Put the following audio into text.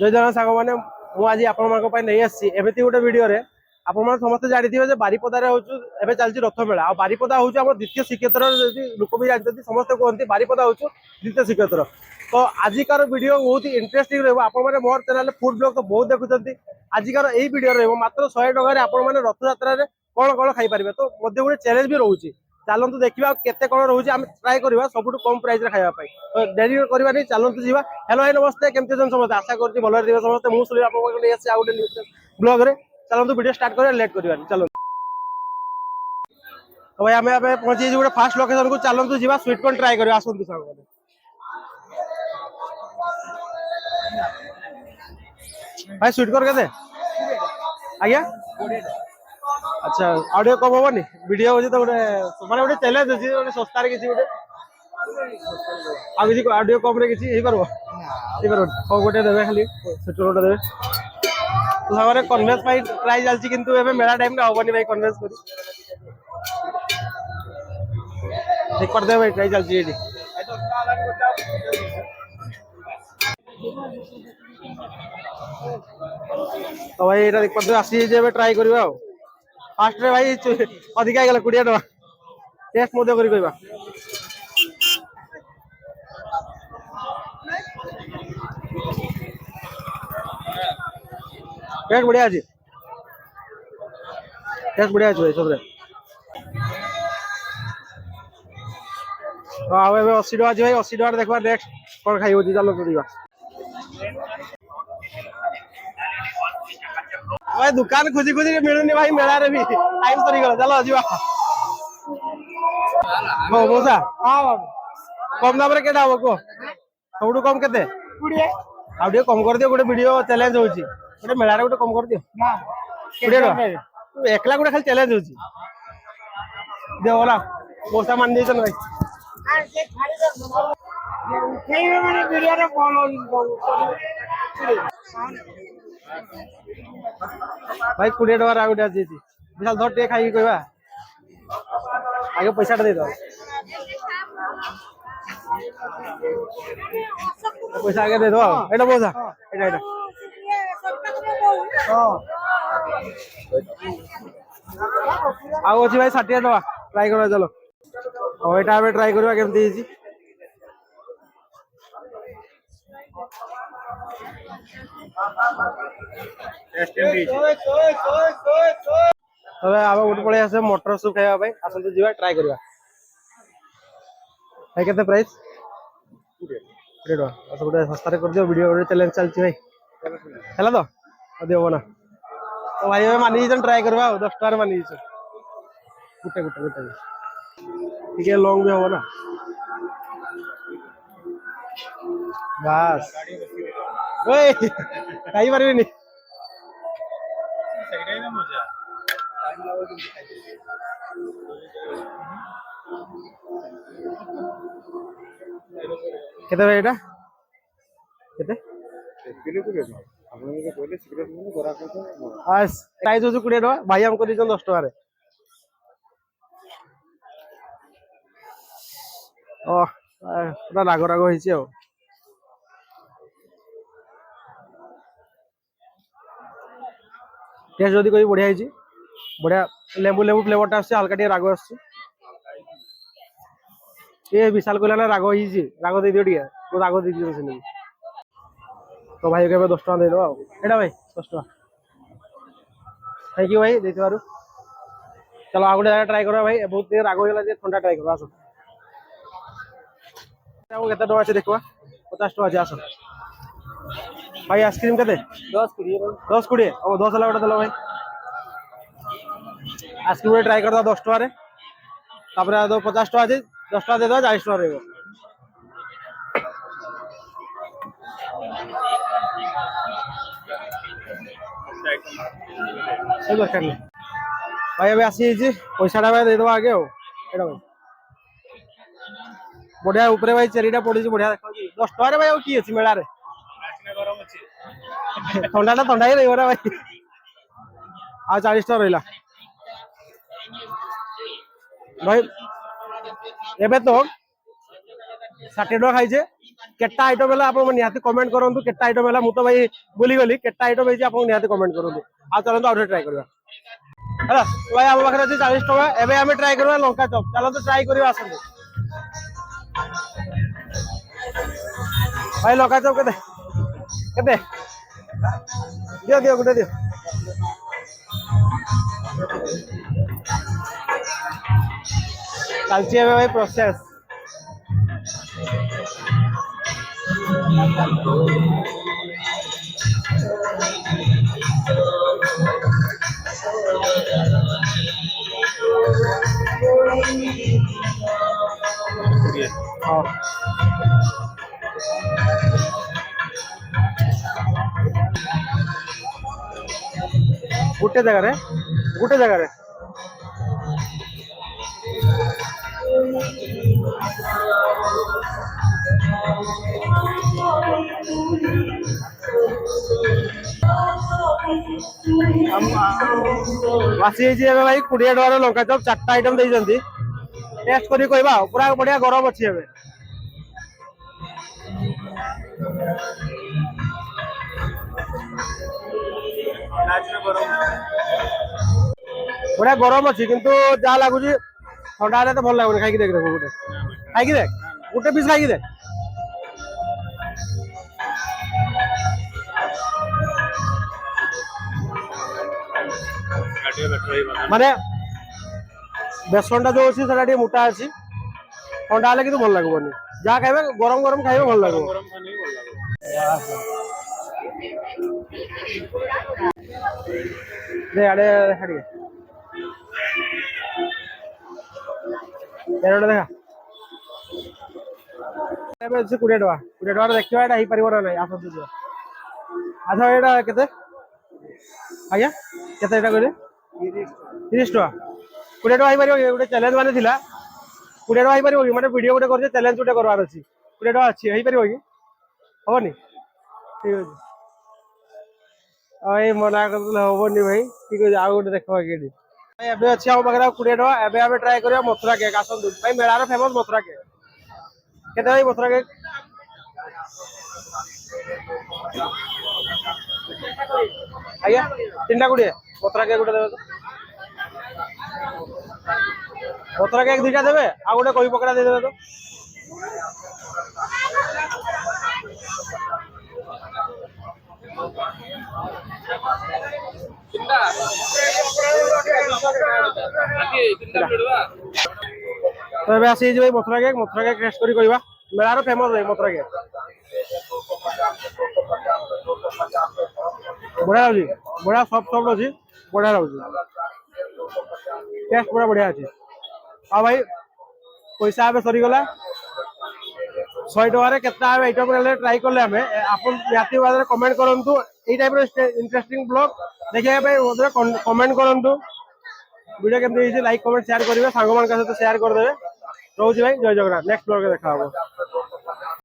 जय जन सांग मैंने मुझे आपण नहीं आसी एमती गोटे वीडियो रे आपण समस्त जानते बारिपदार हूँ चलती रथ मेला आ बारिपदा हूँ द्वितीय श्रीक्षेत्र लोक भी जानते समस्त कहते बारिपदा हूँ द्वितीय श्रीक्षेत्र तो आजिकार वीडियो बहुत इंटरेस्टिंग रहा मोर चैनल फूड ब्लॉग तो बहुत देखुं आजिकार यही वीडियो रहा मात्र 100 टकर आपने रथ यात्रा कौन कौन खाई तो गोटे चैलेंज भी रोचे चलतु देखा केते कौन रोचे आम ट्राए करवा सब कम प्राइस खावाई तो डेरी करवा नहीं चलतु जी हेलो भाई नमस्ते केमती समस्त आशा कर भल समस्ते मुझे गोटे ब्लॉग रे चलतु वीडियो स्टार्ट कर लेट करवा चलो तो भाई आम पहुंची गोटे फास्ट लोकेशन को चलतु जी स्वीट कॉर्न ट्राए करवा आसतु साग भाई स्वीट कॉर्न के आज्ञा अच्छा आउ कम हेनी वीडियो हो तो माने गोटे चैलेंज अच्छी गोटे सस्तार किसी गोटे आउ कम किसी पार गोटे देवे खाली स्वीट कॉर्न देवे तो सामने कन्वेन्स ट्राई चलती किंतु एबे मेला टाइम हेनी भाई कन्वेन्स कर भाई ट्राई चलती तो भाई ये देख आसी ट्राई करवा फास्ट रे भाई अधिक गला 20 टका टेस्ट मध्य करी कहबा टेस्ट बढ़िया अछि टेस्ट बढ़िया अछि भाई सबरे तो आवे 80 टका भाई 80 टका देखबा नेक्स्ट कोन खाइ होची चलो करिबा भाई दुकान खुजी खुजी मिलुनी भाई मेला रे भी टाइम सरी गला चलो जीवा हो मोसा हां बाबू कम दाम रे केटा हो को सबटू कम केते 20 आउ कम कर दियो गोटे वीडियो चैलेंज होची गोटे मेला रे गोटे कम कर दियो ना 20 एकला गोटे खाली चैलेंज होची दे बोला मोसा मान दिसन भाई उठेइबे माने वीडियो रे फॉलो भाई 20 टका आ गोटे अछि विशाल धर टे खाई कहबा आगे पैसा दे दो पैसा आगे दे दो एटा पैसा एटा एटा आउ अछि भाई 60 टका ट्राई करबा चलो और एटा हमें ट्राई करबा केमती हिची तबे आबे उठ पळे आसे मटर सूप खाइबा भाई आसंतु जीवा ट्राई करबा भाई केते प्राइस 20 टका अच्छा गोटे सस्ता रे कर दियो वीडियो गोटे चैलेंज चलची भाई हैला तो देबो ना तो भाई हमें मानी जन ट्राई करबा 10 टका रे मानी छ गुटे ठीक है लॉन्ग भी हो ना बस ओए खाई परबिनी सेटाई ना मजा केते भाई एटा केते किलो को देबो आपन के कहले सिगरेट में गरा को आस प्राइस हो 20 टका भाई हम को दिजन 10 टका रे ओ पूरा राग राग होइछि आ टेस्ट जदी कोई बढ़िया हिची बढ़िया लेबू लेबू फ्लेवर टा हल्का टे राग आछी ये विशाल कहला ना राग हिची राग दे दियो टिया तो राग दे दियो से तो भाई के 10 टका दे दो एटा भाई 10 टका थैंक यू भाई देथबारु चलो आ गोटे जगह ट्राई करा भाई बहुत राग होइला जे ठंडा ट्राई करा आसो केते टका छै देखबा 50 टका छै आसो भाई आइसक्रीम केते 10 20 ओ 10 वाला दलो भाई आइसक्रीम ट्राई कर दो 10 टका रे तापर दो 50 टका छै 10 टका दे दो 40 टका रहबो ए दरकार नहीं भाई अबे आसी जी पैसाटा भाई दे दो आगे हो एटा भाई बढ़िया ऊपर भाई चेरीटा पड़ी बढ़िया देखा 10 टका रे भाई की अछि मेला रे गरम अछि ठंडा ठंडा ही रहबो रे भाई आ 40 टका रहला भाई एबे तो 60 टका खाई छे केटा आइटम है आप निहाती कमेंट करूँ केटा आइटम है मुझे भाई भूली गली केटा आइटम है आप निहाती कमेंट करूँ आ चलते आउट ट्राई करवा है भाई आम पाखे अच्छे 40 टका एवं आम ट्राई करवा लंका चप चलते ट्राई करवा आसतु भाई लंका चप के दियो दियो गोटे दियो चलती है भाई प्रोसेस गोटे जगह बासी भाई 20 टकर लंका चप 4टा आइटम देइछंती टेस्ट करी कहबा पूरा बढ़िया गरम अच्छी एबे बढ़िया गरम अच्छी किंतु जहाँ लगुच ठंडा हेल्ले तो भल लगुनि खाई देख देखो गोटे खाई देख गोटे पीस खाई देख माने बेसन जो अच्छी से मोटा अच्छी ठंडा हेल्ले कि भल लगन जहाँ खाइबे गरम गरम खाइबे भल लगे आड़े देखा 20 टका देखा यहाँ हो पार ना ना आस अच्छा यहाँ के आज्ञा के कहले 30 टका 20 टका हो पार गोटे चैलेंज मान था 20 टका हो पार कि मतलब वीडियो गोटे कर चैलेंज गोटे करवार अच्छी 20 टका अच्छी हो पार कि हेनी ठीक अच्छे आई मना कर हेनी भाई ठीक अच्छे आउ गोटे देख भाई अच्छी आम पाखे 20 टका एवं आम ट्राए करवा मथुरा केक आसतु भाई मेलार फेमस मथुरा केक के भाई मथुरा केक आज्ञा 3टा 20 मथुरा केक गोटे देवे मथुरा केक 2टा देवे आ गोटे कोई पकड़ा दे देवे तो तो आसी भाई मथुरा केक टेस्ट करी कहवा मेलार फेमस भाई मथुरा केक बढ़िया लगे बढ़िया सफ्ट सफ्ट अच्छी बढ़िया लगे टेस्ट पूरा बढ़िया अच्छी आ भाई पैसा आम सरीगला 100 टकर के आइटम ट्राई कले आम आप कमेंट करूँ यही टाइप इंटरेस्टिंग ब्लॉग देखिए कमेंट करूँ वीडियो केमती लाइक कमेंट शेयर करेंगे सांग मान सहित शेयर करदे रोज भाई जय जगन्नाथ नेक्स्ट ब्लॉग देखा।